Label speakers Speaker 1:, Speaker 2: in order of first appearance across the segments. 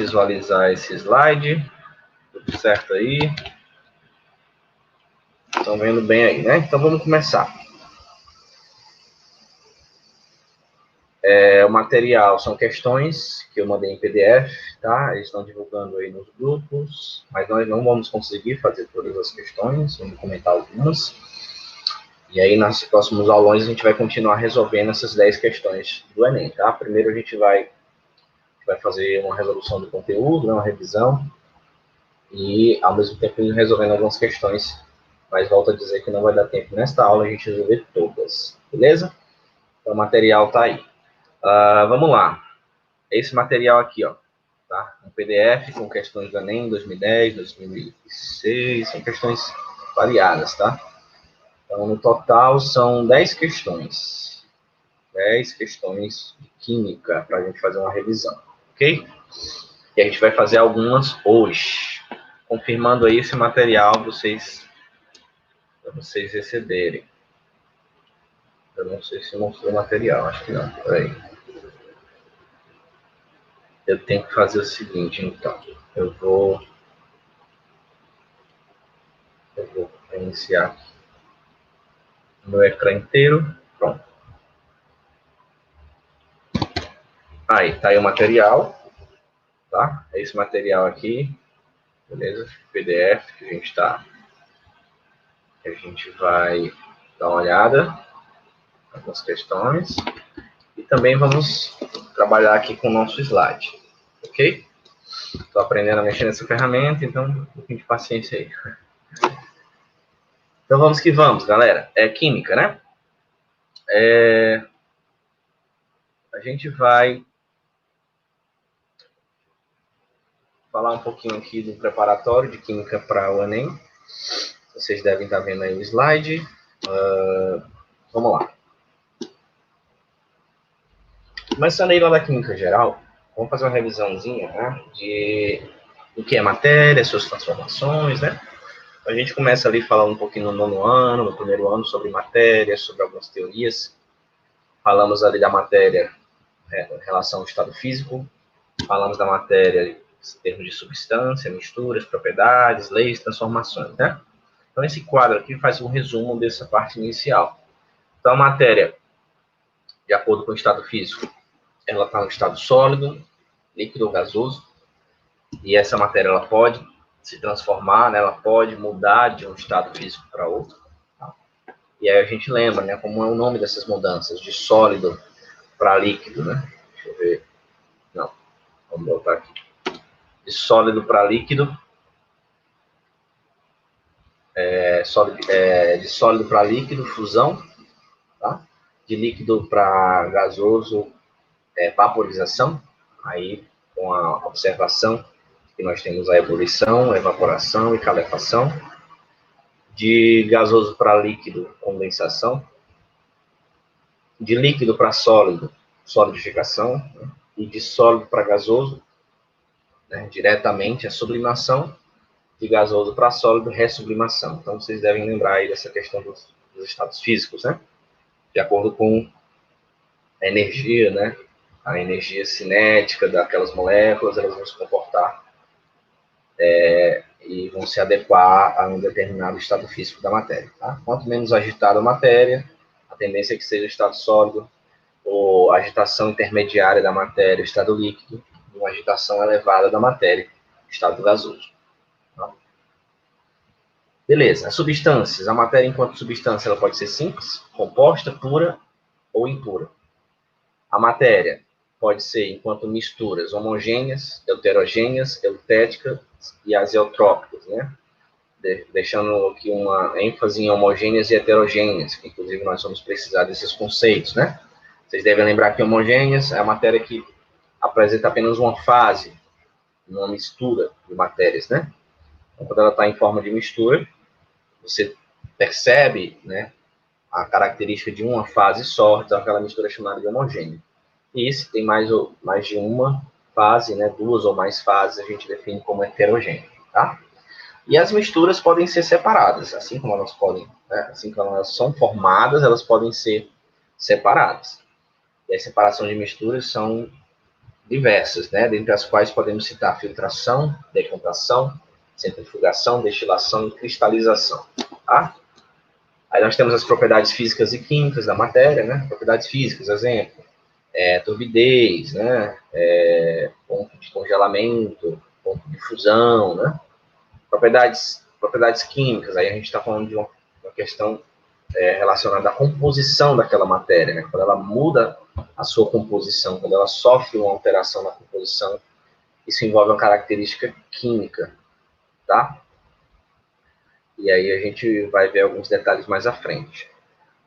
Speaker 1: Visualizar esse slide. Tudo certo aí? Estão vendo bem aí, né? Então vamos começar. O material são questões que eu mandei em PDF, tá? Eles estão divulgando aí nos grupos, mas nós não vamos conseguir fazer todas as questões, vamos comentar algumas. E aí, nos próximos aulões, a gente vai continuar resolvendo essas 10 questões do Enem, tá? Primeiro a gente vai fazer uma resolução do conteúdo, né, uma revisão, e ao mesmo tempo resolvendo algumas questões, mas volto a dizer que não vai dar tempo nesta aula a gente resolver todas, beleza? Então o material está aí. Vamos lá. Esse material aqui, ó, tá? Um PDF com questões do Enem 2010, 2006, são questões variadas, tá? Então no total são 10 questões. 10 questões de química para a gente fazer uma revisão, ok? E a gente vai fazer algumas hoje. Confirmando aí esse material para vocês receberem. Eu não sei se mostrou o material, acho que não. Peraí. Eu tenho que fazer o seguinte, então. Eu vou iniciar aqui o meu ecrã inteiro. Pronto. Aí, tá aí o material. Tá? É esse material aqui. Beleza? PDF que a gente vai dar uma olhada algumas questões. E também vamos trabalhar aqui com o nosso slide. Ok? Estou aprendendo a mexer nessa ferramenta, então um pouquinho de paciência aí. Então vamos que vamos, galera. É química, né? A gente vai falar um pouquinho aqui do preparatório de química para o Enem. Vocês devem estar vendo aí o slide. Vamos lá. Começando aí lá da química geral, vamos fazer uma revisãozinha, né, do que é matéria, suas transformações, né? A gente começa ali falando um pouquinho no nono ano, no primeiro ano, sobre matéria, sobre algumas teorias. Falamos ali da matéria em relação ao estado físico. Falamos da matéria em termos de substância, misturas, propriedades, leis, transformações, né? Então, esse quadro aqui faz um resumo dessa parte inicial. Então, a matéria, de acordo com o estado físico, ela está no estado sólido, líquido ou gasoso. E essa matéria, ela pode se transformar, né? Ela pode mudar de um estado físico para outro. Tá? E aí a gente lembra, né? Como é o nome dessas mudanças, de sólido para líquido, né? Deixa eu ver. Não, vamos voltar aqui. De sólido para líquido. De sólido para líquido, fusão. Tá? De líquido para gasoso, vaporização. Aí, com a observação que nós temos a ebulição, evaporação e calefação. De gasoso para líquido, condensação. De líquido para sólido, solidificação. Né? E de sólido para gasoso, né? Diretamente a sublimação. De gasoso para sólido, ressublimação. Então, vocês devem lembrar aí dessa questão dos estados físicos, né? De acordo com a energia, né? A energia cinética daquelas moléculas, elas vão se comportar e vão se adequar a um determinado estado físico da matéria. Tá? Quanto menos agitada a matéria, a tendência é que seja estado sólido, ou agitação intermediária da matéria, estado líquido, e uma agitação elevada da matéria, estado gasoso. Tá? Beleza, as substâncias. A matéria, enquanto substância, ela pode ser simples, composta, pura ou impura. A matéria pode ser, enquanto misturas, homogêneas, heterogêneas, eutéticas e azeotrópicas, né? Deixando aqui uma ênfase em homogêneas e heterogêneas, que inclusive nós vamos precisar desses conceitos, né? Vocês devem lembrar que homogêneas é a matéria que apresenta apenas uma fase, uma mistura de matérias, né? Então, quando ela está em forma de mistura, você percebe, né, a característica de uma fase só, então aquela mistura é chamada de homogênea. E se tem mais de uma fase, né, duas ou mais fases, a gente define como heterogêneo, tá? E as misturas podem ser separadas, assim como elas podem, né, assim como elas são formadas, elas podem ser separadas. E a separação de misturas são diversas, né? Dentre as quais podemos citar filtração, decompressão, centrifugação, destilação e cristalização, tá? Aí nós temos as propriedades físicas e químicas da matéria, né? Propriedades físicas, exemplo, turbidez, né? Ponto de congelamento, ponto de fusão, né? Propriedades químicas, aí a gente está falando de uma questão relacionada à composição daquela matéria, né? Quando ela muda a sua composição, quando ela sofre uma alteração na composição, isso envolve uma característica química, tá? E aí a gente vai ver alguns detalhes mais à frente.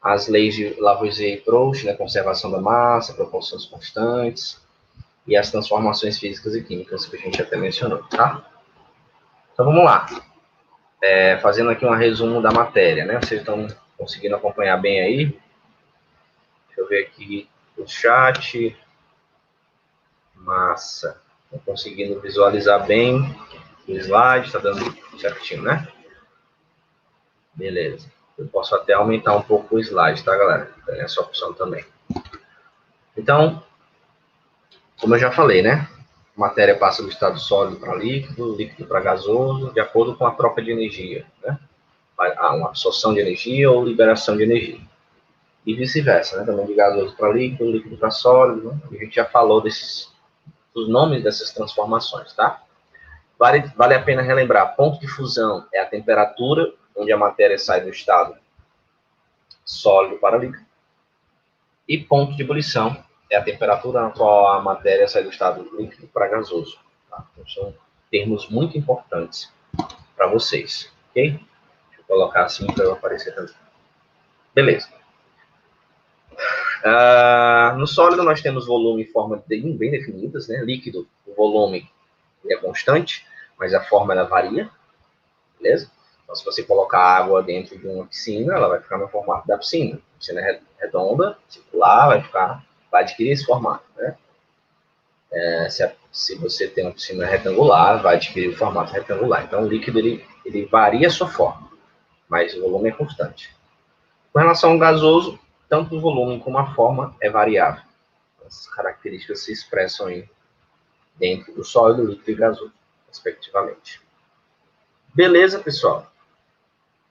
Speaker 1: As leis de Lavoisier e Proust, né? Conservação da massa, proporções constantes, e as transformações físicas e químicas que a gente até mencionou, tá? Então vamos lá. Fazendo aqui um resumo da matéria, né? Vocês estão conseguindo acompanhar bem aí? Deixa eu ver aqui o chat. Massa. Estou conseguindo visualizar bem o slide, está dando certinho, né? Beleza. Eu posso até aumentar um pouco o slide, tá, galera? Tem essa opção também. Então, como eu já falei, né? A matéria passa do estado sólido para líquido, líquido para gasoso, de acordo com a troca de energia, né? Há uma absorção de energia ou liberação de energia. E vice-versa, né? Também de gasoso para líquido, líquido para sólido, né? A gente já falou dos nomes dessas transformações, tá? Vale a pena relembrar, ponto de fusão é a temperatura onde a matéria sai do estado sólido para líquido. E ponto de ebulição é a temperatura na qual a matéria sai do estado líquido para gasoso. Tá? Então, são termos muito importantes para vocês, ok? Deixa eu colocar assim para eu aparecer também. Beleza. No sólido nós temos volume e forma bem definidas, né? Líquido, o volume é constante, mas a forma ela varia, beleza? Então, se você colocar água dentro de uma piscina, ela vai ficar no formato da piscina. A piscina é redonda, circular, vai adquirir esse formato, né? Se você tem uma piscina retangular, vai adquirir o formato retangular. Então, o líquido ele varia a sua forma, mas o volume é constante. Com relação ao gasoso, tanto o volume como a forma é variável. As características se expressam aí dentro do sólido, líquido e gasoso, respectivamente. Beleza, pessoal?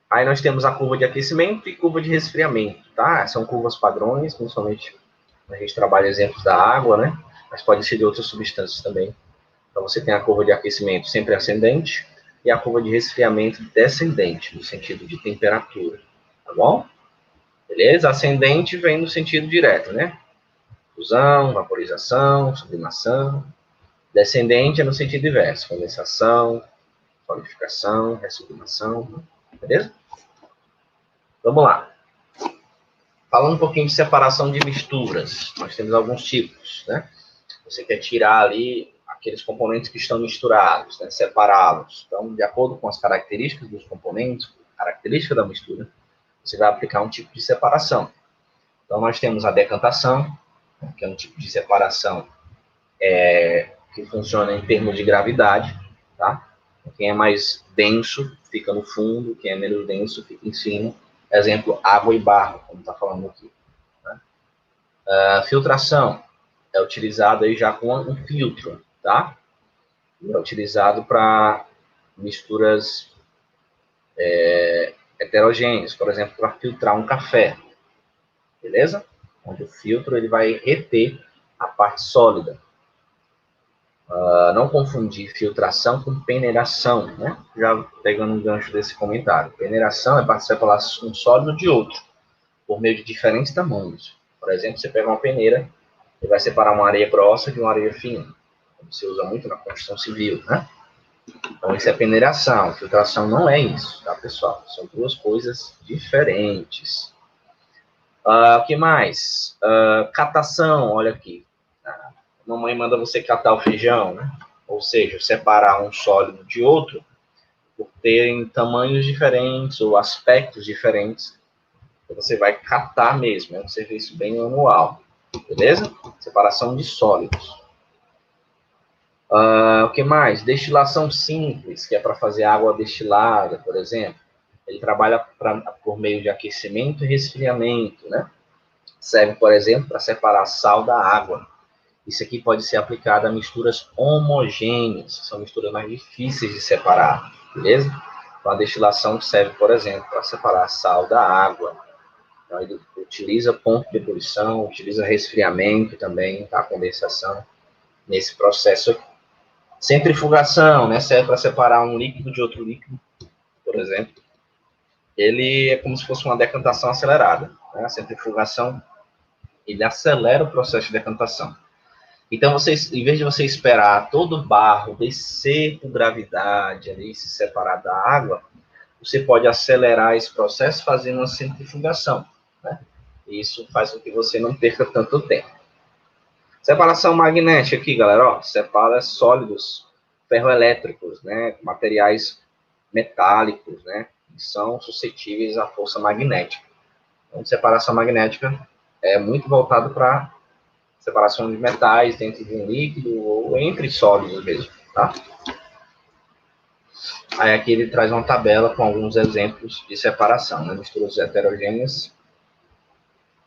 Speaker 1: Aí nós temos a curva de aquecimento e curva de resfriamento, tá? São curvas padrões, principalmente a gente trabalha exemplos da água, né? Mas pode ser de outras substâncias também. Então você tem a curva de aquecimento sempre ascendente e a curva de resfriamento descendente, no sentido de temperatura, tá bom? Beleza? Ascendente vem no sentido direto, né? Fusão, vaporização, sublimação. Descendente é no sentido inverso, condensação, solidificação, ressublimação, beleza? Vamos lá. Falando um pouquinho de separação de misturas, nós temos alguns tipos, né? Você quer tirar ali aqueles componentes que estão misturados, né? Separá-los. Então, de acordo com as características dos componentes, característica da mistura, você vai aplicar um tipo de separação. Então, nós temos a decantação, que é um tipo de separação que funciona em termos de gravidade, tá? Quem é mais denso fica no fundo, quem é menos denso fica em cima. Exemplo, água e barro, como está falando aqui. Né? A filtração é utilizado aí já com um filtro, tá? É utilizado para misturas heterogêneas, por exemplo, para filtrar um café, beleza? Onde o filtro ele vai reter a parte sólida. Não confundir filtração com peneiração, né? Já pegando um gancho desse comentário. Peneiração é para separar um sólido de outro, por meio de diferentes tamanhos. Por exemplo, você pega uma peneira e vai separar uma areia grossa de uma areia fina. Você usa muito na construção civil, né? Então, isso é peneiração. Filtração não é isso, tá, pessoal? São duas coisas diferentes. O que mais? Catação, olha aqui. A mamãe manda você catar o feijão, né? Ou seja, separar um sólido de outro por terem tamanhos diferentes ou aspectos diferentes. Você vai catar mesmo, é um serviço bem manual, beleza? Separação de sólidos. O que mais? Destilação simples, que é para fazer água destilada, por exemplo. Ele trabalha por meio de aquecimento e resfriamento, né? Serve, por exemplo, para separar sal da água. Isso aqui pode ser aplicado a misturas homogêneas, são misturas mais difíceis de separar, beleza? Então, a destilação serve, por exemplo, para separar sal da água. Então, ele utiliza ponto de ebulição, utiliza resfriamento também, tá? Condensação, nesse processo aqui. Centrifugação, né? Serve para separar um líquido de outro líquido, por exemplo. Ele é como se fosse uma decantação acelerada, né? A centrifugação, ele acelera o processo de decantação. Então, em vez de você esperar todo o barro descer por gravidade, ali, se separar da água, você pode acelerar esse processo fazendo uma centrifugação, né? Isso faz com que você não perca tanto tempo. Separação magnética aqui, galera, ó, separa sólidos ferroelétricos, né, materiais metálicos, né, que são suscetíveis à força magnética. Então, separação magnética é muito voltado para separação de metais dentro de um líquido ou entre sólidos mesmo, tá? Aí aqui ele traz uma tabela com alguns exemplos de separação, né? Misturas heterogêneas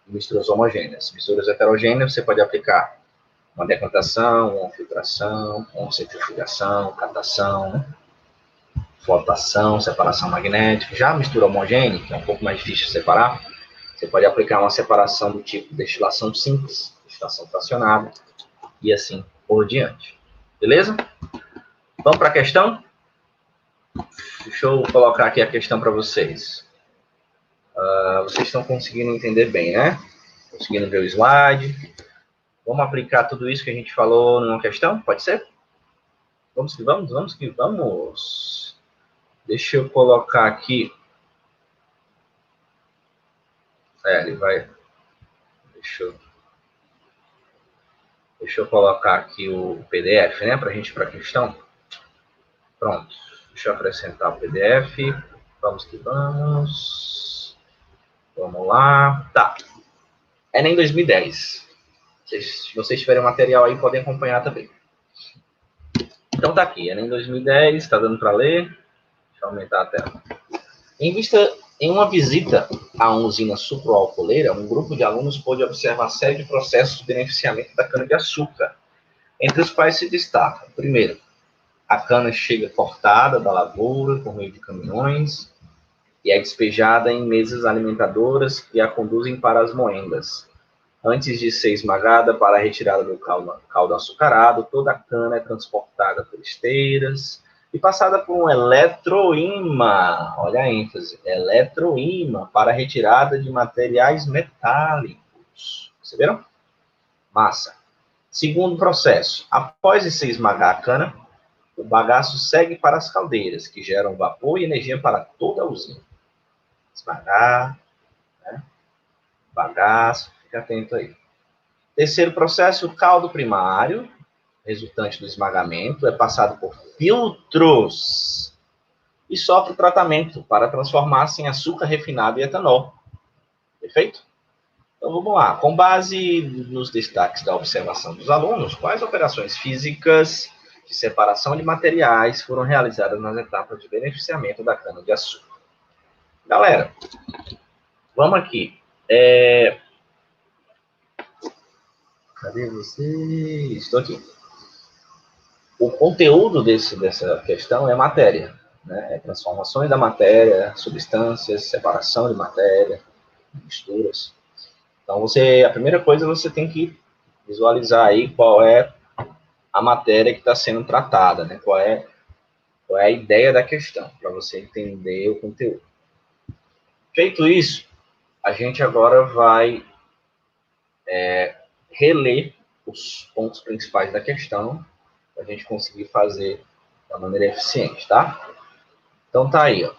Speaker 1: e misturas homogêneas. Misturas heterogêneas você pode aplicar uma decantação, uma filtração, uma centrifugação, catação, né? Flotação, separação magnética. Já a mistura homogênea, que é um pouco mais difícil de separar, você pode aplicar uma separação do tipo destilação simples, destilação fracionada, e assim por diante. Beleza? Vamos para a questão? Deixa eu colocar aqui a questão para vocês. Vocês estão conseguindo entender bem, né? Conseguindo ver o slide. Vamos aplicar tudo isso que a gente falou numa questão? Pode ser? Vamos que vamos, vamos que vamos. Deixa eu colocar aqui. Ele vai... Deixa eu colocar aqui o PDF, né? Para a gente ir para a questão. Pronto. Deixa eu acrescentar o PDF. Vamos que vamos. Vamos lá. Tá. Enem 2010. Se vocês tiverem material aí, podem acompanhar também. Então tá aqui, Enem 2010, está dando para ler. Deixa eu aumentar a tela. Em uma visita a uma usina sucroalcooleira, um grupo de alunos pôde observar uma série de processos de beneficiamento da cana-de-açúcar, entre os quais se destaca, primeiro, a cana chega cortada da lavoura por meio de caminhões e é despejada em mesas alimentadoras que a conduzem para as moendas. Antes de ser esmagada para a retirada do caldo açucarado, toda a cana é transportada por esteiras e passada por um eletroímã, olha a ênfase, eletroímã, para a retirada de materiais metálicos. Perceberam? Massa. Segundo processo, após se esmagar a cana, o bagaço segue para as caldeiras, que geram vapor e energia para toda a usina. Esmagar, né? Bagaço, fica atento aí. Terceiro processo, o caldo primário, resultante do esmagamento, é passado por filtros e sofre tratamento para transformar-se em açúcar refinado e etanol. Perfeito? Então vamos lá. Com base nos destaques da observação dos alunos, quais operações físicas de separação de materiais foram realizadas nas etapas de beneficiamento da cana-de-açúcar? Galera, vamos aqui. Cadê vocês? Estou aqui. O conteúdo dessa questão é matéria, né? É transformações da matéria, substâncias, separação de matéria, misturas. Então, a primeira coisa, você tem que visualizar aí qual é a matéria que está sendo tratada, né? Qual é a ideia da questão, para você entender o conteúdo. Feito isso, a gente agora vai reler os pontos principais da questão, para a gente conseguir fazer da maneira eficiente, tá? Então tá aí, ó.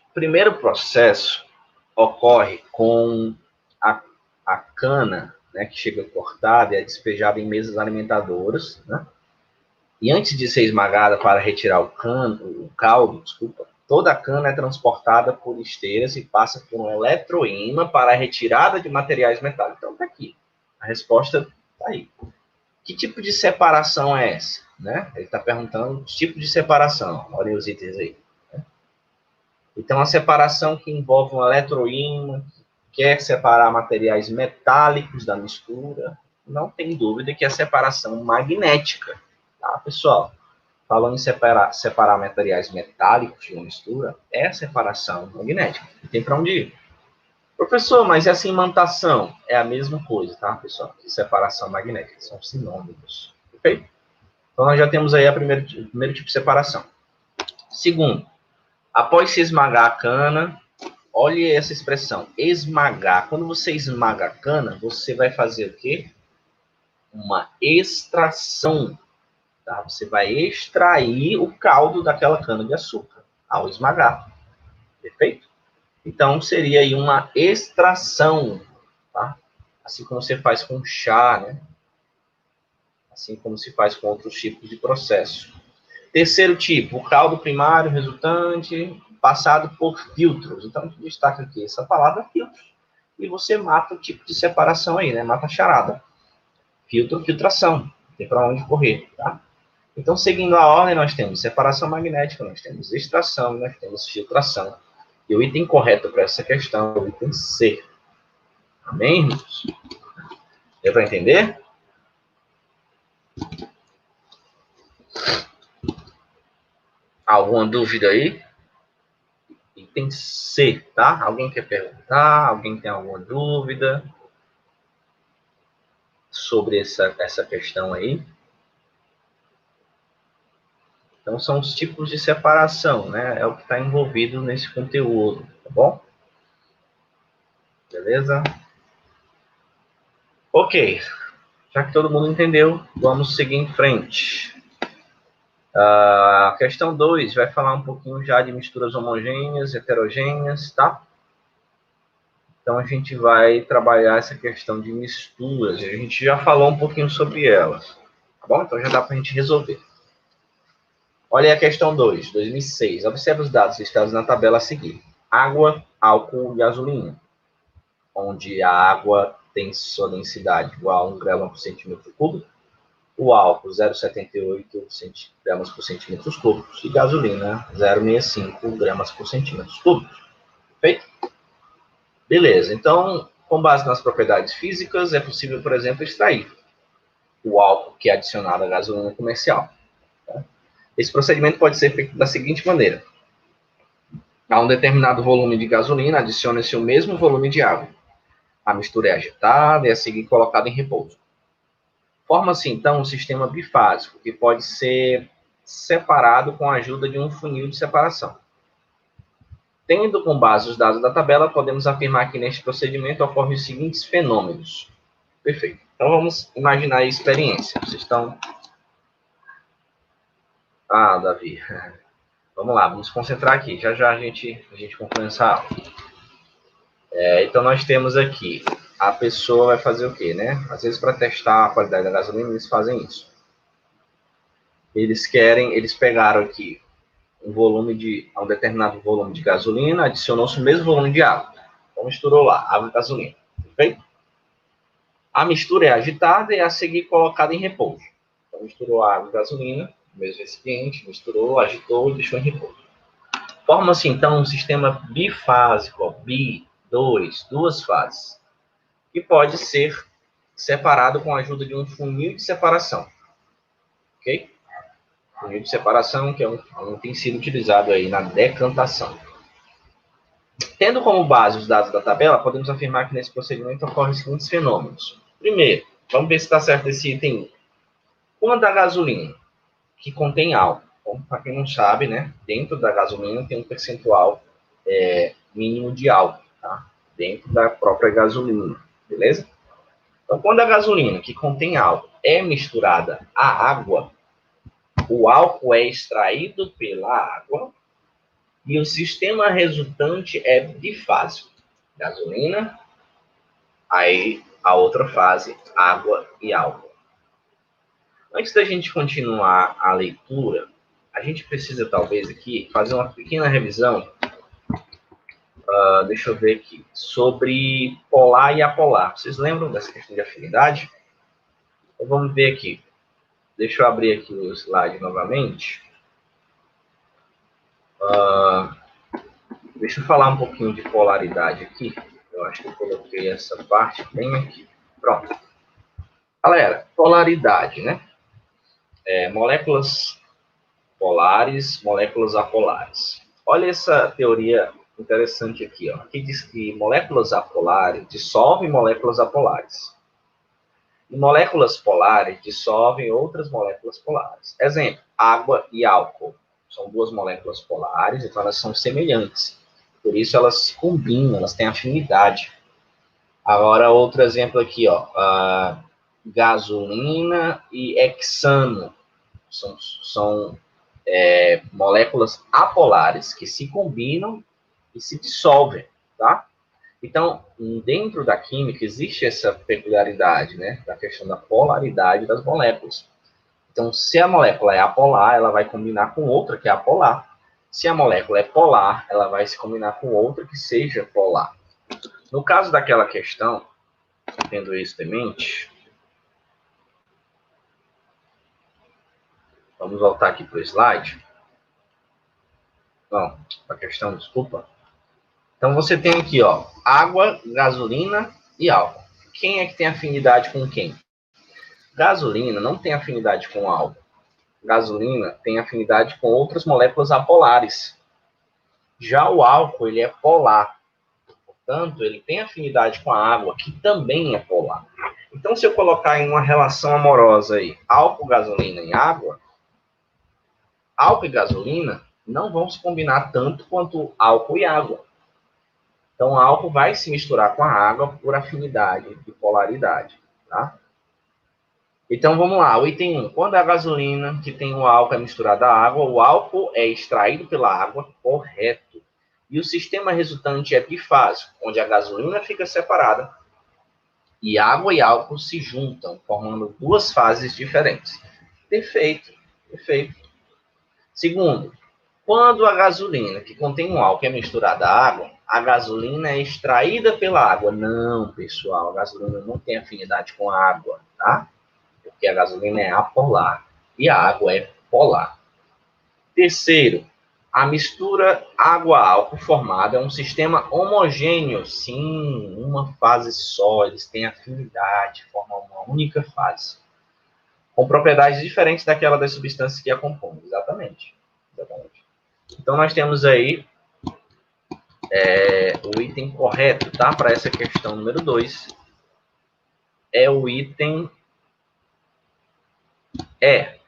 Speaker 1: O primeiro processo ocorre com a cana, né, que chega cortada e é despejada em mesas alimentadoras, né? E antes de ser esmagada para retirar o caldo, toda a cana é transportada por esteiras e passa por um eletroímã para a retirada de materiais metálicos. Então tá aqui. A resposta tá aí. Que tipo de separação é essa? Né? Ele está perguntando que tipo de separação. Olhem os itens aí. Né? Então, a separação que envolve um eletroímã, que quer separar materiais metálicos da mistura, não tem dúvida que é a separação magnética, tá, pessoal? Falando em separar materiais metálicos de uma mistura, é a separação magnética. Não tem para onde ir. Professor, mas essa imantação é a mesma coisa, tá, pessoal? Que separação magnética, são sinônimos. Ok? Então, nós já temos aí o primeiro tipo de separação. Segundo, após se esmagar a cana, olhe essa expressão, esmagar. Quando você esmaga a cana, você vai fazer o quê? Uma extração. Tá? Você vai extrair o caldo daquela cana de açúcar ao esmagar. Perfeito? Então, seria aí uma extração. Tá? Assim como você faz com chá, né? Assim como se faz com outros tipos de processo. Terceiro tipo, o caldo primário resultante passado por filtros. Então, destaca aqui essa palavra filtro. E você mata o tipo de separação aí, né? Mata a charada. Filtro, filtração. Não tem para onde correr, tá? Então, seguindo a ordem, nós temos separação magnética, nós temos extração, nós temos filtração. E o item correto para essa questão é o item C. Amém, irmãos? Deu para entender? Alguma dúvida aí? Item C, tá? Alguém quer perguntar? Alguém tem alguma dúvida sobre essa questão aí? Então, são os tipos de separação, né? É o que está envolvido nesse conteúdo, tá bom? Beleza? Ok. Já que todo mundo entendeu, vamos seguir em frente. A questão 2 vai falar um pouquinho já de misturas homogêneas, heterogêneas, tá? Então, a gente vai trabalhar essa questão de misturas. A gente já falou um pouquinho sobre elas, tá bom? Então, já dá para a gente resolver. Olha aí a questão 2, 2006. Observe os dados listados na tabela a seguir. Água, álcool e gasolina. Onde a água tem sua densidade igual a 1 grama por centímetro cúbico, o álcool 0,78 gramas por centímetros cúbicos e gasolina 0,65 gramas por centímetros cúbicos. Perfeito? Beleza. Então, com base nas propriedades físicas, é possível, por exemplo, extrair o álcool que é adicionado à gasolina comercial. Esse procedimento pode ser feito da seguinte maneira. A um determinado volume de gasolina, adiciona-se o mesmo volume de água. A mistura é agitada e a seguir colocada em repouso. Forma-se, então, um sistema bifásico, que pode ser separado com a ajuda de um funil de separação. Tendo com base os dados da tabela, podemos afirmar que neste procedimento ocorrem os seguintes fenômenos. Perfeito. Então, vamos imaginar a experiência. Vocês estão... Ah, Davi. Vamos lá, vamos concentrar aqui. Já já a gente conclui essa aula. Então, nós temos aqui, a pessoa vai fazer o quê, né? Às vezes, para testar a qualidade da gasolina, eles fazem isso. Eles pegaram aqui um determinado volume de gasolina, adicionou-se o mesmo volume de água. Então, misturou lá, água e gasolina. Perfeito? A mistura é agitada e a seguir colocada em repouso. Então, misturou água e gasolina, no mesmo recipiente, misturou, agitou e deixou em repouso. Forma-se, então, um sistema bifásico, duas fases, que pode ser separado com a ajuda de um funil de separação. Ok? Funil de separação, que tem sido utilizado aí na decantação. Tendo como base os dados da tabela, podemos afirmar que nesse procedimento ocorrem os seguintes fenômenos. Primeiro, vamos ver se está certo esse item 1. Quando a gasolina, que contém álcool, então, para quem não sabe, né, dentro da gasolina tem um percentual mínimo de álcool, tá? Dentro da própria gasolina, beleza? Então, quando a gasolina, que contém álcool, é misturada à água, o álcool é extraído pela água e o sistema resultante é bifásico. Gasolina, aí a outra fase, água e álcool. Antes da gente continuar a leitura, a gente precisa talvez aqui fazer uma pequena revisão, deixa eu ver aqui, sobre polar e apolar. Vocês lembram dessa questão de afinidade? Então vamos ver aqui. Deixa eu abrir aqui o slide novamente. Deixa eu falar um pouquinho de polaridade aqui. Eu acho que eu coloquei essa parte bem aqui. Pronto. Galera, polaridade, né? Moléculas polares, moléculas apolares. Olha essa teoria interessante aqui, ó. Aqui diz que moléculas apolares dissolvem moléculas apolares. E moléculas polares dissolvem outras moléculas polares. Exemplo, água e álcool. São duas moléculas polares, então elas são semelhantes. Por isso elas se combinam, elas têm afinidade. Agora, outro exemplo aqui, ó. Gasolina e hexano. São moléculas apolares que se combinam e se dissolvem, tá? Então, dentro da química existe essa peculiaridade, né, da questão da polaridade das moléculas. Então, se a molécula é apolar, ela vai combinar com outra que é apolar. Se a molécula é polar, ela vai se combinar com outra que seja polar. No caso daquela questão, tendo isso em mente, vamos voltar aqui para o slide. Não, a questão, desculpa. Então, você tem aqui, ó, água, gasolina e álcool. Quem é que tem afinidade com quem? Gasolina não tem afinidade com álcool. Gasolina tem afinidade com outras moléculas apolares. Já o álcool, ele é polar. Portanto, ele tem afinidade com a água, que também é polar. Então, se eu colocar em uma relação amorosa aí, álcool, gasolina e água, álcool e gasolina não vão se combinar tanto quanto álcool e água. Então, o álcool vai se misturar com a água por afinidade e polaridade, tá? Então, vamos lá. O item 1. Quando a gasolina que tem o álcool é misturada à água, o álcool é extraído pela água, correto. E o sistema resultante é bifásico, onde a gasolina fica separada e água e álcool se juntam, formando duas fases diferentes. Perfeito, perfeito. Segundo, quando a gasolina que contém um álcool é misturada à água, a gasolina é extraída pela água. Não, pessoal, a gasolina não tem afinidade com a água, tá? Porque a gasolina é apolar e a água é polar. Terceiro, a mistura água-álcool formada é um sistema homogêneo. Sim, uma fase só, eles têm afinidade, formam uma única fase. Com propriedades diferentes daquela das substâncias que a compõem. Exatamente. Então, nós temos aí o item correto, tá? Para essa questão número 2. É o item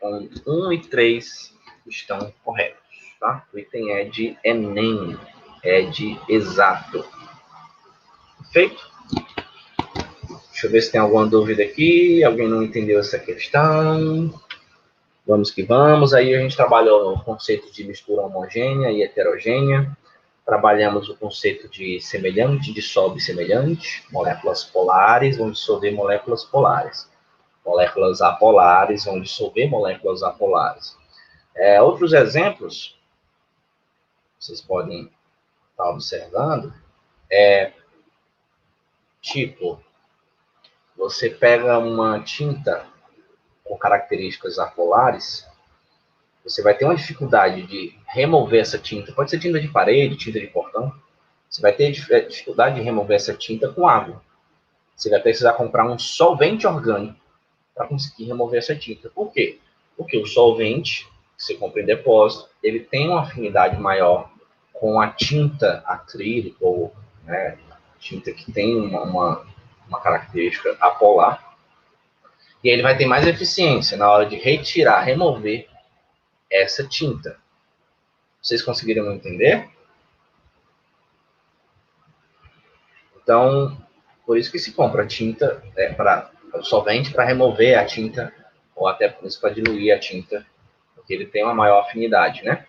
Speaker 1: onde 1 e 3 estão corretos, tá? O item é de Enem, é de exato. Perfeito? Deixa eu ver se tem alguma dúvida aqui. Alguém não entendeu essa questão? Vamos que vamos. Aí a gente trabalhou o conceito de mistura homogênea e heterogênea. Trabalhamos o conceito de semelhante, dissolve semelhante. Moléculas polares vão dissolver moléculas polares. Moléculas apolares vão dissolver moléculas apolares. Outros exemplos, vocês podem estar observando, tipo, você pega uma tinta com características apolares, você vai ter uma dificuldade de remover essa tinta. Pode ser tinta de parede, tinta de portão. Você vai ter dificuldade de remover essa tinta com água. Você vai precisar comprar um solvente orgânico para conseguir remover essa tinta. Por quê? Porque o solvente, que você compra em depósito, ele tem uma afinidade maior com a tinta acrílica, ou tinta que tem uma característica apolar. E ele vai ter mais eficiência na hora de retirar, remover essa tinta. Vocês conseguiram entender? Então, por isso que se compra tinta para solvente para remover a tinta, ou até por isso para diluir a tinta, porque ele tem uma maior afinidade, né?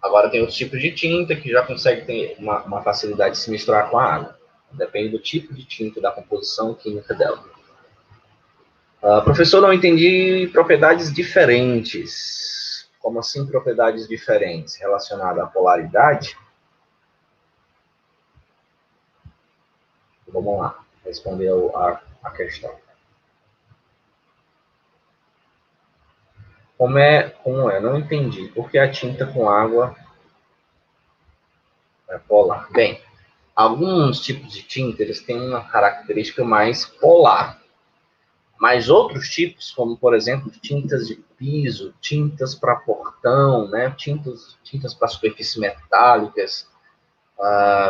Speaker 1: Agora tem outros tipos de tinta que já consegue ter uma facilidade de se misturar com a água. Depende do tipo de tinta, da composição química dela. Professor, não entendi propriedades diferentes. Como assim propriedades diferentes? Relacionadas à polaridade? Vamos lá, responder a questão. Como é? Não entendi. Por que a tinta com água É polar. Bem, alguns tipos de tinta, eles têm uma característica mais polar. Mas outros tipos, como, por exemplo, tintas de piso, tintas para portão, né? Tintas para superfícies metálicas,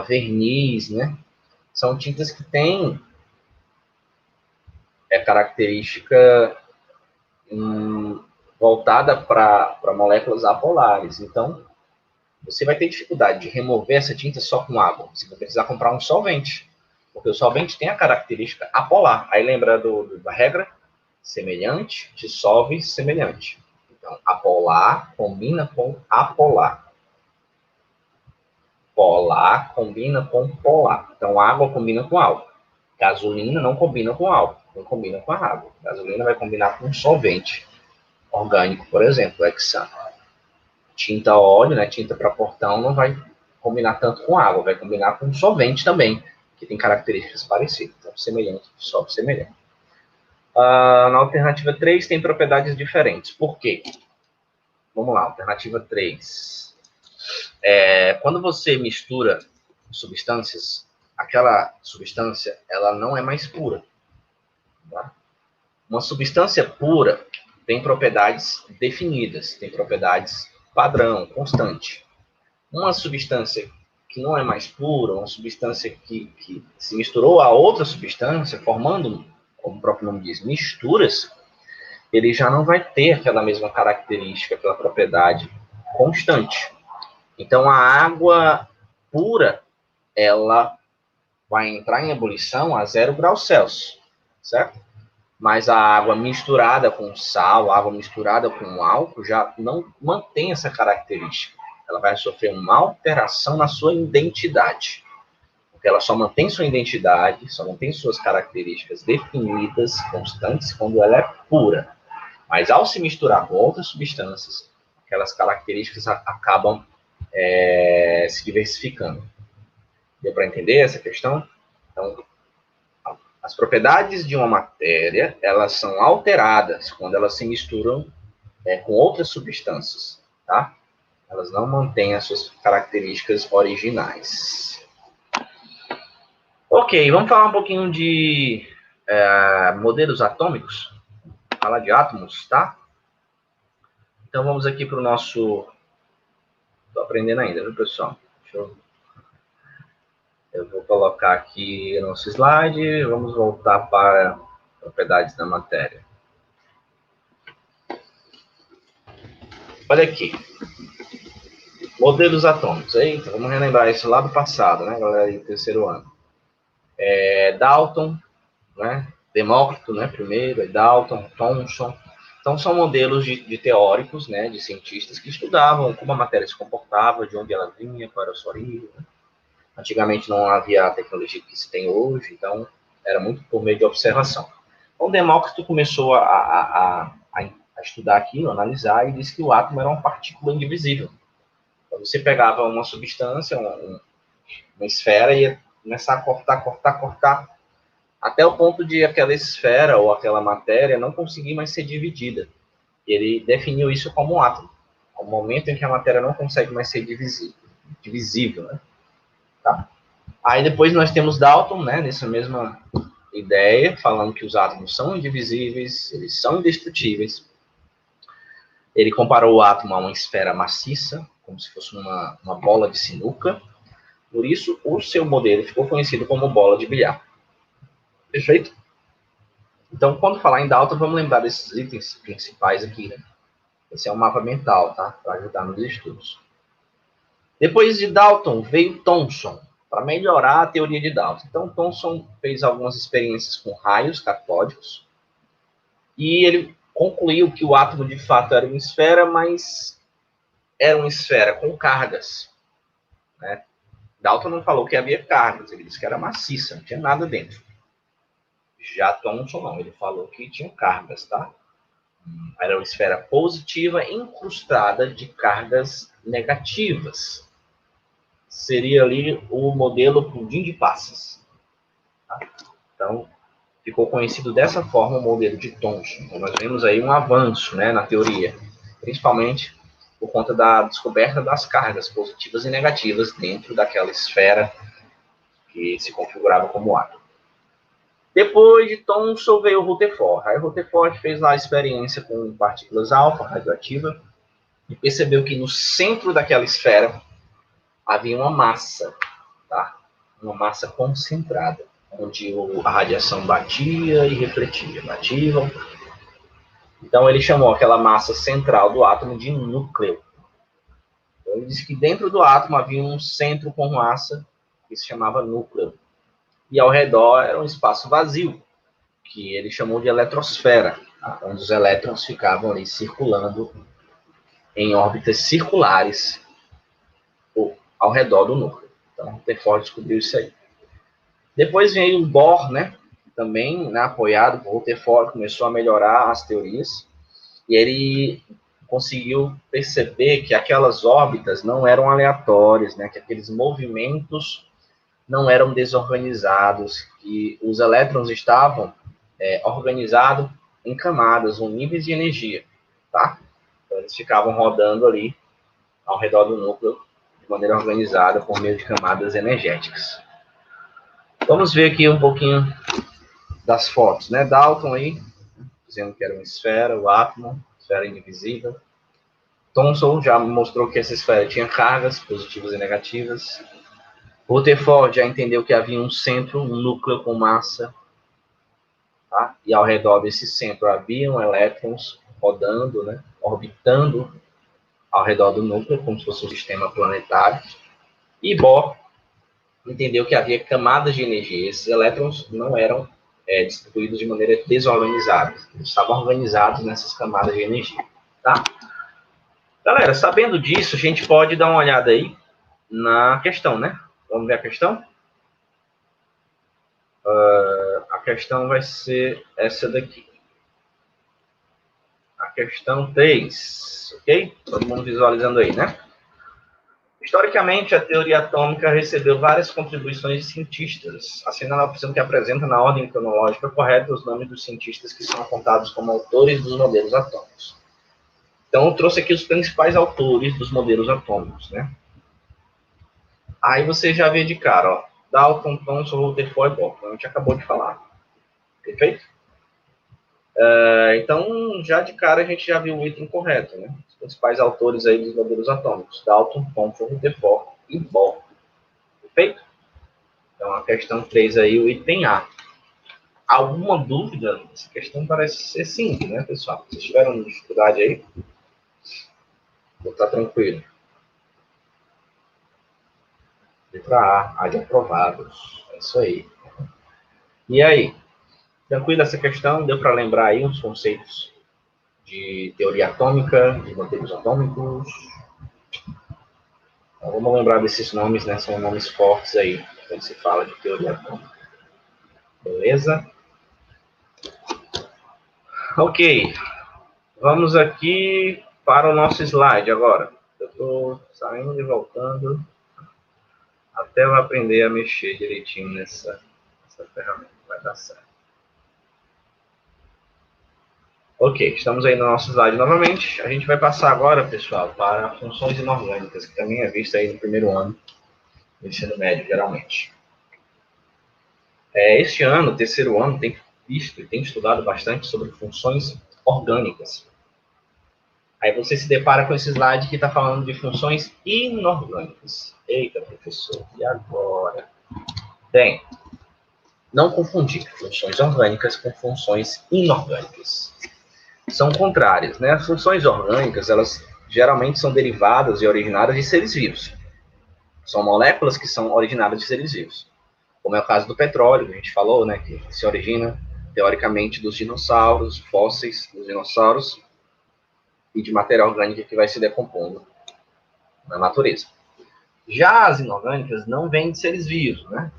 Speaker 1: verniz, né? São tintas que têm característica voltada para moléculas apolares. Então, você vai ter dificuldade de remover essa tinta só com água. Você vai precisar comprar um solvente, porque o solvente tem a característica apolar. Aí lembra da regra? Semelhante, dissolve semelhante. Então, apolar combina com apolar. Polar combina com polar. Então, água combina com álcool. Gasolina não combina com álcool, não combina com a água. Gasolina vai combinar com solvente orgânico, por exemplo, hexano. Tinta a óleo, né, tinta para portão, não vai combinar tanto com água, vai combinar com solvente também, que tem características parecidas. Então, semelhante, dissolve semelhante. Na alternativa 3 tem propriedades diferentes. Por quê? Vamos lá, alternativa 3. Quando você mistura substâncias, aquela substância ela não é mais pura. Tá? Uma substância pura tem propriedades definidas, tem propriedades padrão, constante. Uma substância que não é mais pura, uma substância que se misturou a outra substância, formando, como o próprio nome diz, misturas, ele já não vai ter aquela mesma característica, aquela propriedade constante. Então, a água pura, ela vai entrar em ebulição a 0 graus Celsius, certo? Mas a água misturada com sal, a água misturada com álcool, já não mantém essa característica. Ela vai sofrer uma alteração na sua identidade. Porque ela só mantém sua identidade, só mantém suas características definidas, constantes, quando ela é pura. Mas ao se misturar com outras substâncias, aquelas características acabam se diversificando. Deu para entender essa questão? Então, as propriedades de uma matéria, elas são alteradas quando elas se misturam com outras substâncias, tá? Elas não mantêm as suas características originais. Ok, vamos falar um pouquinho de modelos atômicos. Falar de átomos, tá? Então vamos aqui para o nosso... Estou aprendendo ainda, viu, pessoal? Eu vou colocar aqui o nosso slide. Vamos voltar para propriedades da matéria. Olha aqui. Modelos atômicos. Eita, vamos relembrar isso lá do passado, né, galera, do terceiro ano. Dalton, né, Demócrito, né, primeiro, Dalton, Thomson. Então, são modelos de teóricos, né, de cientistas que estudavam como a matéria se comportava, de onde ela vinha, qual era a sua origem. Né? Antigamente não havia a tecnologia que se tem hoje, então era muito por meio de observação. Então, Demócrito começou a estudar aquilo, analisar, e disse que o átomo era uma partícula indivisível. Então, você pegava uma substância, uma esfera, e ia começar a cortar, até o ponto de aquela esfera ou aquela matéria não conseguir mais ser dividida. Ele definiu isso como um átomo, o momento em que a matéria não consegue mais ser divisível, né? Tá? Aí depois nós temos Dalton, né, nessa mesma ideia, falando que os átomos são indivisíveis, eles são indestrutíveis. Ele comparou o átomo a uma esfera maciça, como se fosse uma bola de sinuca. Por isso, o seu modelo ficou conhecido como bola de bilhar. Perfeito? Então, quando falar em Dalton, vamos lembrar desses itens principais aqui, né? Esse é um mapa mental, tá? Para ajudar nos estudos. Depois de Dalton, veio Thomson, para melhorar a teoria de Dalton. Então, Thomson fez algumas experiências com raios catódicos e ele concluiu que o átomo, de fato, era uma esfera, mas era uma esfera com cargas, né? Dalton não falou que havia cargas, ele disse que era maciça, não tinha nada dentro. Já Thomson não, ele falou que tinha cargas, tá? Era uma esfera positiva incrustada de cargas negativas. Seria ali o modelo pudim de passas. Tá? Então, ficou conhecido dessa forma o modelo de Thomson. Então, nós vemos aí um avanço, né, na teoria, principalmente por conta da descoberta das cargas positivas e negativas dentro daquela esfera que se configurava como átomo. Depois de Thomson veio o Rutherford. Aí o Rutherford fez lá a experiência com partículas alfa radioativas e percebeu que no centro daquela esfera havia uma massa, tá? Uma massa concentrada, onde a radiação batia e refletia, batia e voltava. Então ele chamou aquela massa central do átomo de núcleo. Então, ele disse que dentro do átomo havia um centro com massa que se chamava núcleo. E ao redor era um espaço vazio, que ele chamou de eletrosfera, tá? Onde os elétrons ficavam ali circulando em órbitas circulares ao redor do núcleo. Então, Rutherford descobriu isso aí. Depois veio o Bohr, né? Também, né, apoiado por Rutherford, começou a melhorar as teorias. E ele conseguiu perceber que aquelas órbitas não eram aleatórias, né? Que aqueles movimentos não eram desorganizados, que os elétrons estavam organizados em camadas ou níveis de energia, tá? Então, eles ficavam rodando ali ao redor do núcleo de maneira organizada por meio de camadas energéticas. Vamos ver aqui um pouquinho das fotos, né? Dalton aí, dizendo que era uma esfera, o átomo, esfera indivisível. Thomson já mostrou que essa esfera tinha cargas positivas e negativas. Rutherford já entendeu que havia um centro, um núcleo com massa, tá? E ao redor desse centro haviam elétrons rodando, né? Orbitando ao redor do núcleo, como se fosse um sistema planetário. E Bohr entendeu que havia camadas de energia. Esses elétrons não eram distribuídos de maneira desorganizada. Eles estavam organizados nessas camadas de energia, tá? Galera, sabendo disso, a gente pode dar uma olhada aí na questão, né? Vamos ver a questão? A questão vai ser essa daqui. A questão 3, ok? Todo mundo visualizando aí, né? Historicamente, a teoria atômica recebeu várias contribuições de cientistas, assinando a opção que apresenta na ordem cronológica correta os nomes dos cientistas que são apontados como autores dos modelos atômicos. Então, eu trouxe aqui os principais autores dos modelos atômicos, né? Aí você já vê de cara, ó, Dalton, Thomson, Rutherford e Bohr, a gente acabou de falar. Perfeito? Então, já de cara, a gente já viu o item correto, né? Os principais autores aí dos modelos atômicos, Dalton, Thomson, Rutherford e Bohr. Perfeito? Então, a questão 3 aí, o item A. Alguma dúvida? Essa questão parece ser simples, né, pessoal? Vocês tiveram dificuldade aí? Vou estar tranquilo. Letra A de aprovados. É isso aí. E aí? Tranquilo essa questão? Deu para lembrar aí uns conceitos de teoria atômica, de modelos atômicos? Então, vamos lembrar desses nomes, né? São nomes fortes aí, quando se fala de teoria atômica. Beleza? Ok. Vamos aqui para o nosso slide agora. Eu estou saindo e voltando até eu aprender a mexer direitinho nessa ferramenta. Vai dar certo. Ok, estamos aí no nosso slide novamente. A gente vai passar agora, pessoal, para funções inorgânicas, que também é vista aí no primeiro ano do ensino médio, geralmente. Este ano, o terceiro ano, tem visto e tem estudado bastante sobre funções orgânicas. Aí você se depara com esse slide que está falando de funções inorgânicas. Eita, professor, e agora? Bem, não confundir funções orgânicas com funções inorgânicas. São contrárias, né? As funções orgânicas, elas geralmente são derivadas e originadas de seres vivos. São moléculas que são originadas de seres vivos. Como é o caso do petróleo, que a gente falou, né? Que se origina, teoricamente, dos dinossauros, fósseis dos dinossauros, e de matéria orgânica que vai se decompondo na natureza. Já as inorgânicas não vêm de seres vivos, né?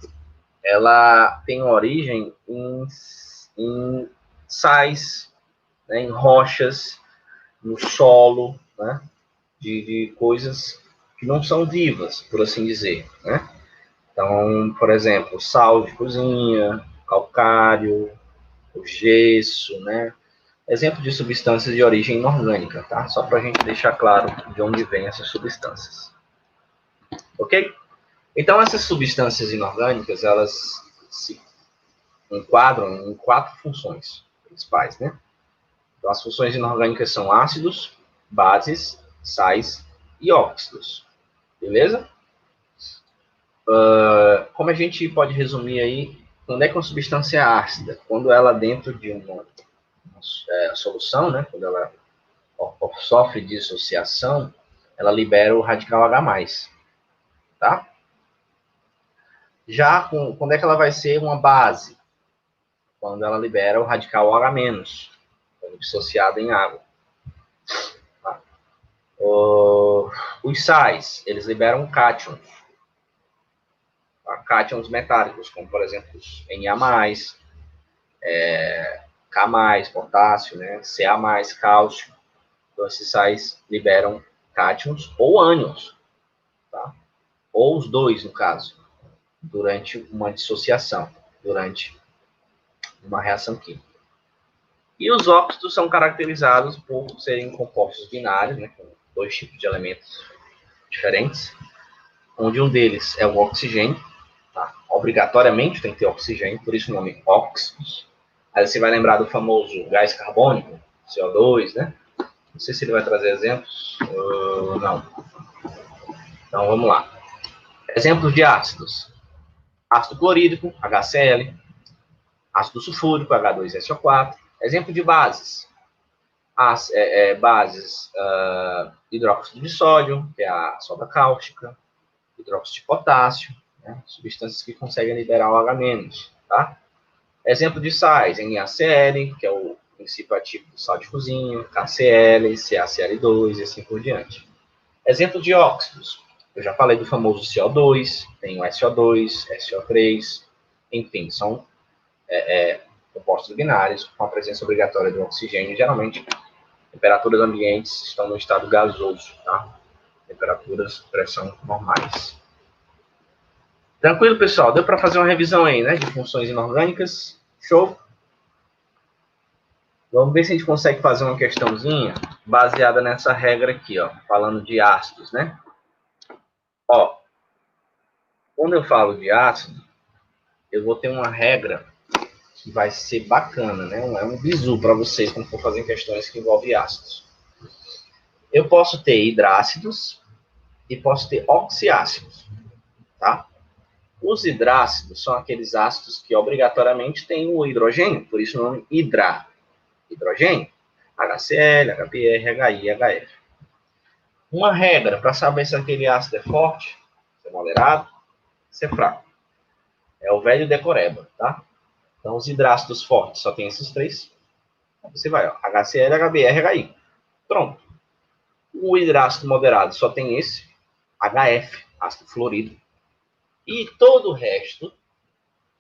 Speaker 1: Ela tem origem em sais, né, em rochas, no solo, né, de coisas que não são vivas, por assim dizer, né? Então, por exemplo, sal de cozinha, calcário, o gesso, né, Exemplo de substâncias de origem inorgânica, tá? Só para a gente deixar claro de onde vêm essas substâncias. Ok? Então, essas substâncias inorgânicas, elas se enquadram em 4 funções principais, né? Então, as funções inorgânicas são ácidos, bases, sais e óxidos. Beleza? Como a gente pode resumir aí, quando é que uma substância é ácida? Quando ela dentro de uma solução, né? Quando ela sofre dissociação, ela libera o radical H+, tá? Já quando é que ela vai ser uma base? Quando ela libera o radical H-, quando dissociado em água. Tá? Os sais, eles liberam cátions. Tá? Cátions metálicos, como por exemplo os Na+, K+, potássio, né? Ca+, cálcio. Então esses sais liberam cátions ou ânions, tá? Ou os dois, no caso, durante uma dissociação, durante uma reação química. E os óxidos são caracterizados por serem compostos binários, né, com 2 tipos de elementos diferentes, onde um deles é o oxigênio, tá? Obrigatoriamente tem que ter oxigênio, por isso o nome óxidos. Aí você vai lembrar do famoso gás carbônico, CO2, né? Não sei se ele vai trazer exemplos. Não. Então vamos lá. Exemplos de ácidos: ácido clorídrico, HCl, ácido sulfúrico, H2SO4. Exemplo de bases: bases hidróxido de sódio, que é a soda cáustica, hidróxido de potássio, né? Substâncias que conseguem liberar o H-, tá? Exemplo de sais: NaCl, que é o princípio ativo do sal de cozinha, KCl, CaCl2 e assim por diante. Exemplo de óxidos: eu já falei do famoso CO2, tem o SO2, SO3, enfim, são compostos binários com a presença obrigatória do oxigênio. Geralmente, temperaturas ambientes estão no estado gasoso, tá? Temperaturas, pressão normais. Tranquilo, pessoal? Deu para fazer uma revisão aí, né? De funções inorgânicas? Show? Vamos ver se a gente consegue fazer uma questãozinha baseada nessa regra aqui, ó. Falando de ácidos, né? Ó, quando eu falo de ácido, eu vou ter uma regra que vai ser bacana, né? É um bizu para vocês quando for fazer questões que envolvem ácidos. Eu posso ter hidrácidos e posso ter oxiácidos, tá? Os hidrácidos são aqueles ácidos que obrigatoriamente têm o hidrogênio, por isso o nome hidrogênio, HCl, HBr, HI, HF. Uma regra para saber se aquele ácido é forte, se é moderado, se é fraco. É o velho decoreba, tá? Então, os hidrácidos fortes só tem esses 3. Você vai, ó, HCl, HBr, HI. Pronto. O hidrácido moderado só tem esse, HF, ácido fluorídrico. E todo o resto,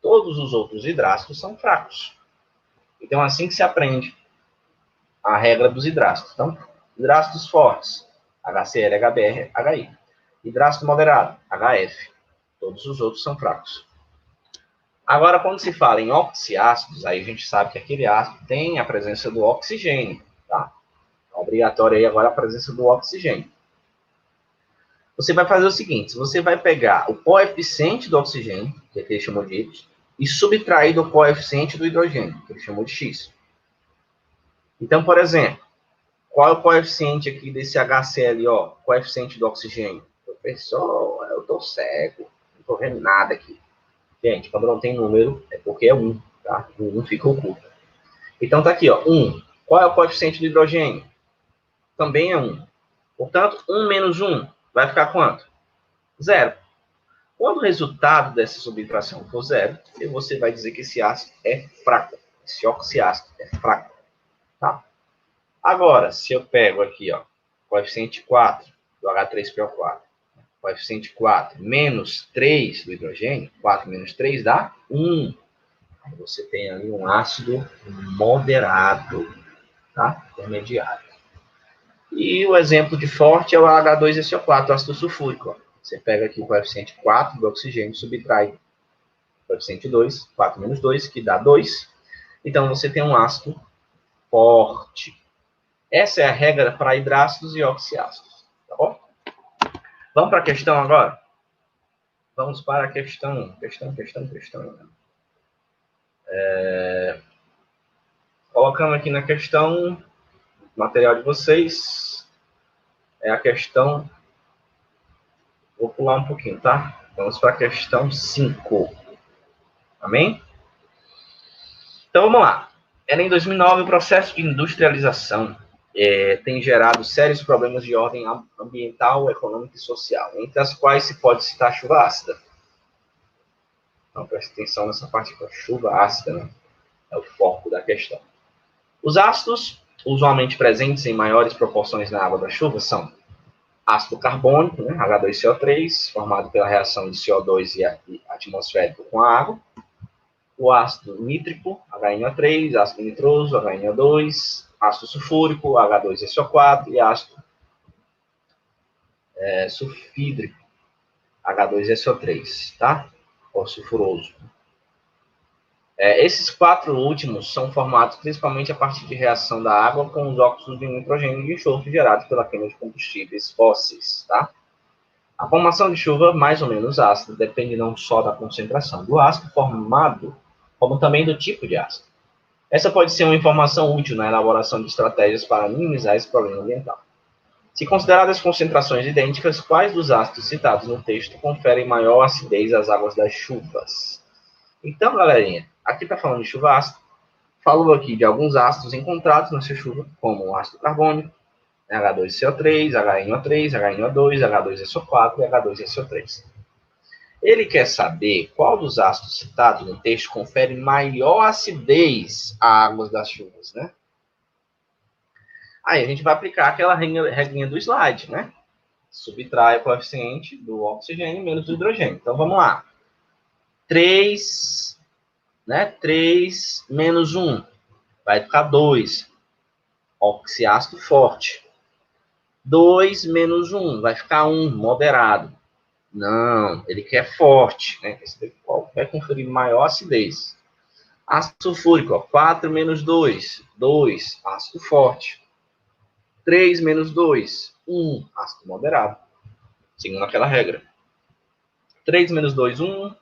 Speaker 1: todos os outros hidrácidos são fracos. Então, assim que se aprende a regra dos hidrácidos. Então, hidrácidos fortes, HCl, HBr, HI. Hidrácido moderado, HF. Todos os outros são fracos. Agora, quando se fala em oxiácidos, aí a gente sabe que aquele ácido tem a presença do oxigênio, tá? É obrigatório aí agora a presença do oxigênio. Você vai fazer o seguinte: você vai pegar o coeficiente do oxigênio, que ele chamou de Y, e subtrair do coeficiente do hidrogênio, que ele chamou de X. Então, por exemplo, qual é o coeficiente aqui desse HCl, coeficiente do oxigênio? Professor, eu estou cego, não estou vendo nada aqui. Gente, quando não tem número, é porque é 1, tá? O 1 fica oculto. Então, tá aqui, ó, 1. Qual é o coeficiente do hidrogênio? Também é 1. Portanto, 1 menos 1 vai ficar quanto? 0. Quando o resultado dessa subtração for 0, você vai dizer que esse ácido é fraco. Esse oxiácido é fraco, tá? Agora, se eu pego aqui, ó, coeficiente 4 do H3PO4, coeficiente 4 menos 3 do hidrogênio, 4 menos 3 dá 1. Aí você tem ali um ácido moderado, tá? Intermediário. E o exemplo de forte é o H2SO4, ácido sulfúrico. Ó. Você pega aqui o coeficiente 4 do oxigênio, subtrai o coeficiente 2, 4 menos 2, que dá 2. Então você tem um ácido forte. Essa é a regra para hidrácidos e oxiácidos, tá bom? Vamos para a questão agora? Vamos para a questão. Colocando aqui na questão, material de vocês, é a questão... Vou pular um pouquinho, tá? Vamos para a questão 5. Amém? Então, vamos lá. Era em 2009, o processo de industrialização tem gerado sérios problemas de ordem ambiental, econômica e social, entre as quais se pode citar a chuva ácida. Então, preste atenção nessa parte aqui, a chuva ácida, né? É o foco da questão. Os ácidos, usualmente presentes em maiores proporções na água da chuva, são ácido carbônico, né, H2CO3, formado pela reação de CO2 e atmosférico com a água. O ácido nítrico, HNO3, ácido nitroso, HNO2, ácido sulfúrico, H2SO4 e ácido sulfídrico, H2SO3, tá? Ou sulfuroso. Esses 4 últimos são formados principalmente a partir de reação da água com os óxidos de nitrogênio e de enxofre gerados pela queima de combustíveis fósseis, tá? A formação de chuva mais ou menos ácida depende não só da concentração do ácido formado, como também do tipo de ácido. Essa pode ser uma informação útil na elaboração de estratégias para minimizar esse problema ambiental. Se consideradas concentrações idênticas, quais dos ácidos citados no texto conferem maior acidez às águas das chuvas? Então, galerinha, aqui está falando de chuva ácida. Falou aqui de alguns ácidos encontrados nessa chuva, como o ácido carbônico, H2CO3, HNO3, HNO2, H2SO4 e H2SO3. Ele quer saber qual dos ácidos citados no texto confere maior acidez a águas das chuvas, né? Aí a gente vai aplicar aquela regrinha do slide, né? Subtrai o coeficiente do oxigênio menos do hidrogênio. Então, vamos lá. 3, né? 3 menos 1 vai ficar 2. Oxiácido forte. 2 menos 1 vai ficar 1, moderado. Não, ele quer forte, né? Qual vai conferir maior acidez? Ácido sulfúrico, ó, 4 menos 2, 2, ácido forte. 3 menos 2, 1, ácido moderado. Seguindo aquela regra. 3 menos 2, 1,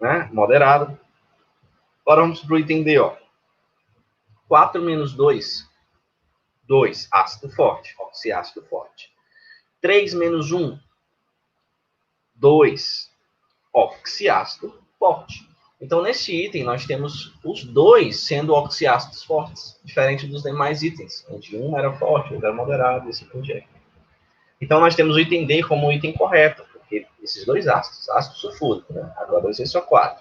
Speaker 1: né? Moderado. Agora vamos para o item D, ó. 4 menos 2, 2, ácido forte, oxiácido forte. 3 menos 1, 2, oxiácido forte. Então, nesse item, nós temos os dois sendo oxiácidos fortes, diferente dos demais itens, onde um era forte, outro era moderado, e assim por diante. Então, nós temos o item D como o item correto, porque esses dois ácidos, ácido sulfúrico, né, H2SO4,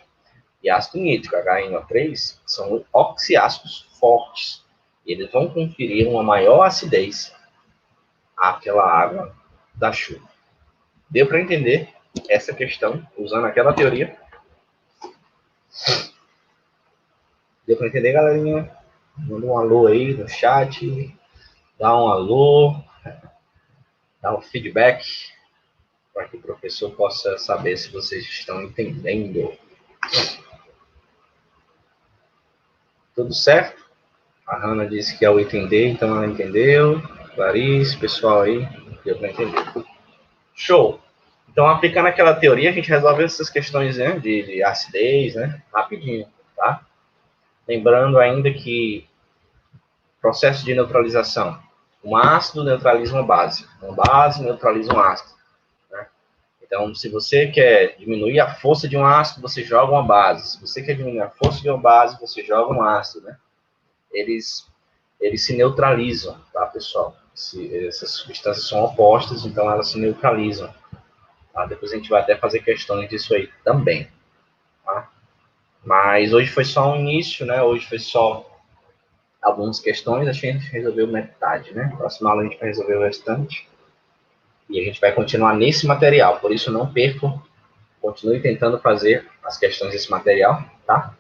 Speaker 1: e ácido nítrico, HNO3, são oxiácidos fortes. E eles vão conferir uma maior acidez àquela água da chuva. Deu para entender essa questão usando aquela teoria? Deu para entender, galerinha? Manda um alô aí no chat. Dá um alô. Dá um feedback para que o professor possa saber se vocês estão entendendo. Tudo certo? A Hanna disse que é o item D, então ela entendeu. Clarice, pessoal aí, deu para entender. Show! Então, aplicando aquela teoria, a gente resolve essas questões, né, de acidez, né, rapidinho, tá? Lembrando ainda que processo de neutralização. Um ácido neutraliza uma base neutraliza um ácido. Né? Então, se você quer diminuir a força de um ácido, você joga uma base. Se você quer diminuir a força de uma base, você joga um ácido. Né? Eles se neutralizam, tá, pessoal? Essas substâncias são opostas, então elas se neutralizam. Tá? Depois a gente vai até fazer questões disso aí também. Tá? Mas hoje foi só um início, né? Hoje foi só algumas questões, a gente resolveu metade, né? Próxima aula a gente vai resolver o restante. E a gente vai continuar nesse material, por isso não percam, continue tentando fazer as questões desse material, tá?